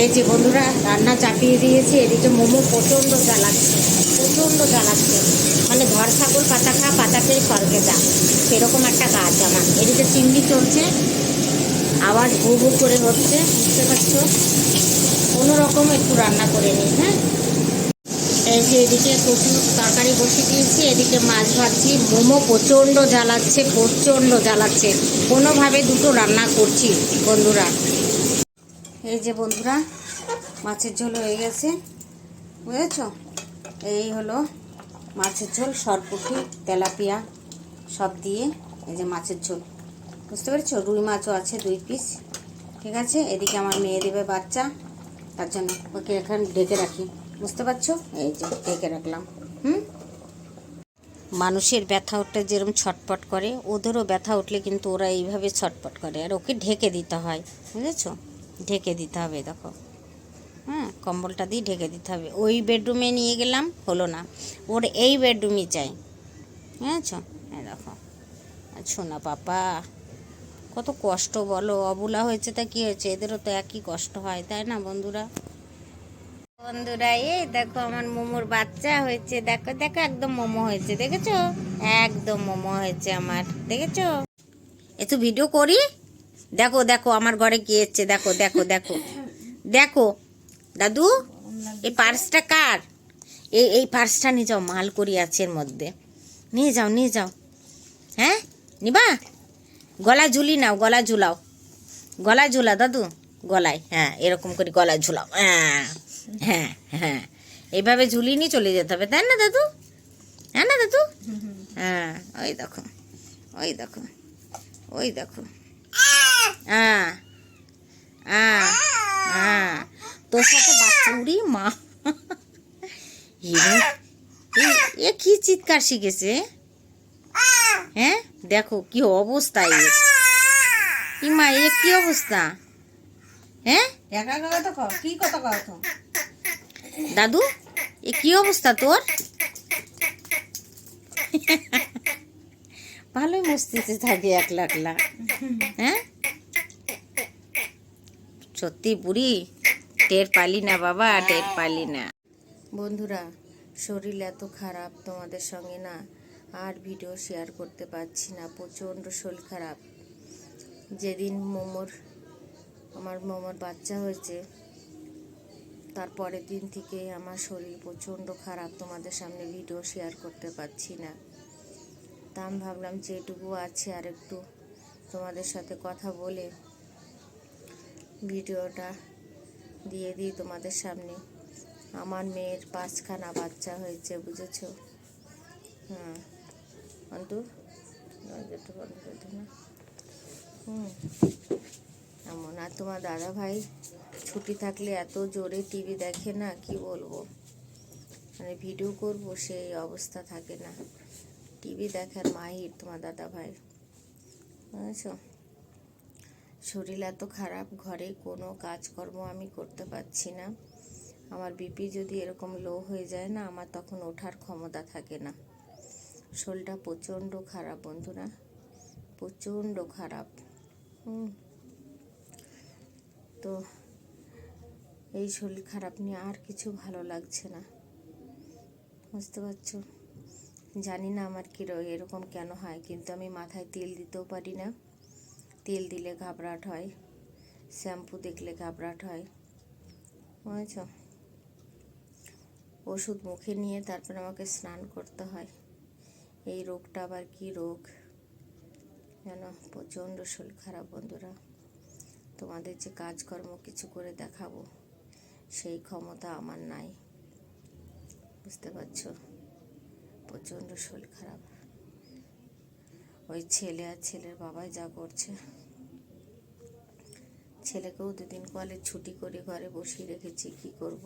এই যে বন্ধুরা রান্না চাপিয়ে দিয়েছি। এদিকে মোমো প্রচণ্ড জ্বালাচ্ছে, প্রচণ্ড জ্বালাচ্ছে, মানে ধর ছাগল পাতা খা পাতা খেয়ে স্বর্গে যা, সেরকম একটা কাজ আমার। এদিকে চিংড়ি চলছে, আওয়াজ ভু ভু করে হচ্ছে, বুঝতে পারছো। কোনো রকম একটু রান্না করে নিই। হ্যাঁ, এই যে এদিকে কচুর তরকারি বসিয়ে দিয়েছি, এদিকে মাছ ভাজছি। মোমো প্রচণ্ড জ্বালাচ্ছে, প্রচণ্ড জ্বালাচ্ছে, কোনোভাবে দুটো রান্না করছি বন্ধুরা। এই যে বন্ধুরা মাছের ঝোল হয়ে গেছে, বুঝেছ। এই হলো মাছের ঝোল, সরপুঁটি তেলাপিয়া সব দিয়ে এই যে মাছের ঝোল, বুঝতে পেরেছো। রুই মাছও আছে 2 পিস, ঠিক আছে। এদিকে আমার মেয়ে দেবে বাচ্চা, তার জন্য ওকে এখন ঢেকে রাখি, বুঝতে পারছো। এই যে ঢেকে রাখলাম। মানুষের ব্যথা উঠলে যেরকম ছটপট করে, ওদেরও ব্যথা উঠলে কিন্তু ওরা এইভাবে ছটপট করে, আর ওকে ঢেকে দিতে হয়, বুঝেছো। ঢেকে দিতে হবে, দেখো। হ্যাঁ, কম্বলটা দিয়ে ঢেকে দিতে হবে। ওই বেডরুমে নিয়ে গেলাম, হলো না, ওর এই বেডরুমই চাই, বুঝেছ। হ্যাঁ দেখো, শোনা পাপা, কত কষ্ট বলো। অবুলা হয়েছে তা কী হয়েছে, এদেরও তো একই কষ্ট হয়, তাই না বন্ধুরা। বন্ধুরা এই দেখো আমার মোমোর বাচ্চা হয়েছে, দেখো দেখো, একদম মোমো হয়েছে, দেখেছো, একদম মোমো হয়েছে আমার, দেখেছো। একটু ভিডিও করি, দেখো দেখো আমার ঘরে কি এসছে, দেখো দেখো দেখো দেখো। দাদু, এই পার্সটা কার? এই পার্সটা নিয়ে যাও, মাল করি আছে এর মধ্যে, নিয়ে যাও নিয়ে যাও। হ্যাঁ, নিবা? গলায় ঝুলি নাও, গলায় ঝুলাও, গলায় ঝুলা দাদু, গলায়, হ্যাঁ এরকম করে গলায় ঝুলাও। হ্যাঁ হ্যাঁ হ্যাঁ, এইভাবে ঝুলিয়ে নিয়ে চলে যেতে হবে, তাই না দাদু? হ্যাঁ না দাদু? হ্যাঁ, ওই দেখো, ওই দেখো, ওই দেখো। হ্যাঁ হ্যাঁ হ্যাঁ, তোর সাথে বাচ্চা, উড়ি মা, এ কি চিৎকার শিখেছে। হ্যাঁ দেখো কি অবস্থা, কি মা, এ কি অবস্থা। হ্যাঁ কি কথা কও দাদু, এ কি অবস্থা তোর? ভালোই মস্তিতে থাকে একলা একলা। হ্যাঁ, সত্যি বুড়ি, টের পালি না বাবা, টের পালি না। বন্ধুরা, শরীর এত খারাপ তোমাদের সঙ্গে না আর ভিডিও শেয়ার করতে পারছি না, প্রচণ্ড শরীর খারাপ। যেদিন আমার মোমোর বাচ্চা হয়েছে, তারপরের দিন থেকে আমার শরীর প্রচণ্ড খারাপ, তোমাদের সামনে ভিডিও শেয়ার করতে পারছি না। তা আমি ভাবলাম যেটুকু আছে আর একটু তোমাদের সাথে কথা বলে ভিডিওটা দিয়ে দিই তোমাদের সামনে। আমার মেয়ের 5খানা বাচ্চা হয়েছে, বুঝেছো। হ্যাঁ অন্তু, বন্ধ করতে না। এমন। আর তোমার দাদা ভাই ছুটি থাকলে এত জোরে টিভি দেখে না, কি বলবো, মানে ভিডিও করব সেই অবস্থা থাকে না। টিভি দেখার মাহির তোমার দাদা ভাই, বুঝেছো। শরীর এত খারাপ, ঘরে কোনো কাজকর্ম আমি করতে পারছি না। আমার বিপি যদি এরকম লো হয়ে যায় না, আমার তখন ওঠার ক্ষমতা থাকে না। শরীরটা প্রচণ্ড খারাপ বন্ধুরা, প্রচণ্ড খারাপ। তো এই শরীর খারাপ নিয়ে আর কিছু ভালো লাগছে না, বুঝতে পারছো। জানি না আমার এরকম কেন হয়, কিন্তু আমি মাথায় তেল দিতেও পারি না। তেল দিলে ঘাবড়াট হয়, শ্যাম্পু দেখলে ঘাবড়াট হয়, বুঝেছ। ওষুধ মুখে নিয়ে তারপর আমাকে স্নান করতে হয়। এই রোগটা আবার কি রোগ যেন, প্রচণ্ড শরীর খারাপ বন্ধুরা। তোমাদের যে কাজকর্ম কিছু করে দেখাবো সেই ক্ষমতা আমার নাই, বুঝতে পারছো। প্রচণ্ড শরীর খারাপ। ওই ছেলে আর ছেলের বাবাই যা করছে। ছেলেকেও 2 দিন কলেজ ছুটি করে ঘরে বসিয়ে রেখেছি, কি করব,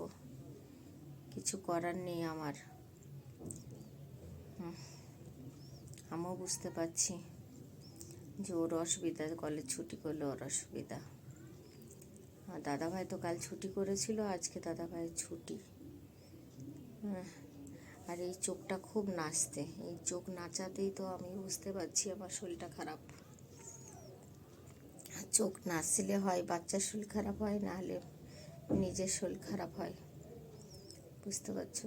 কিছু করার নেই আমার। আমিও বুঝতে পারছি যে ওর অসুবিধা, কলেজ ছুটি করলে ওর অসুবিধা। আর দাদাভাই তো কাল ছুটি করেছিল, আজকে দাদাভাইয়ের ছুটি। আর এই চোখটা খুব নাচতে, এই চোখ নাচাতেই তো আমি বুঝতে পারছি আমার শরীরটা খারাপ। চোখ নাচলে হয় বাচ্চার শরীর খারাপ হয়, না হলে নিজের শরীর খারাপ হয়। বুঝতে পারছো?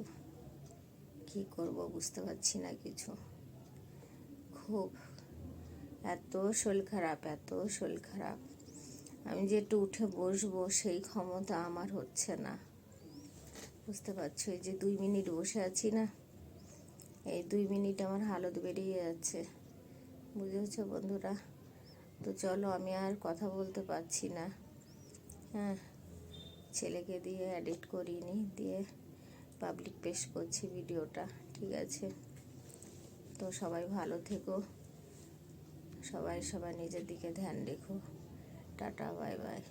কী করব বুঝতে পারছি না কিছু। খুব এত শরীর খারাপ, এত শরীর খারাপ, আমি যে একটু উঠে বসবো সেই ক্ষমতা আমার হচ্ছে না। বুঝতে পারছো? এই যে 2 মিনিট বসে আছি না, এই 2 মিনিট আমার হালত বেরিয়ে যাচ্ছে। বুঝেছো বন্ধুরা? তো চলো, আমি আর কথা বলতে পারছি না। হ্যাঁ, ছেলেকে দিয়ে এডিট করিনি, দিয়ে পাবলিক পেশ করছি ভিডিওটা। ঠিক আছে? তো সবাই ভালো থেকো, সবাই নিজের দিকে ধ্যান রেখো। Tata, bye bye.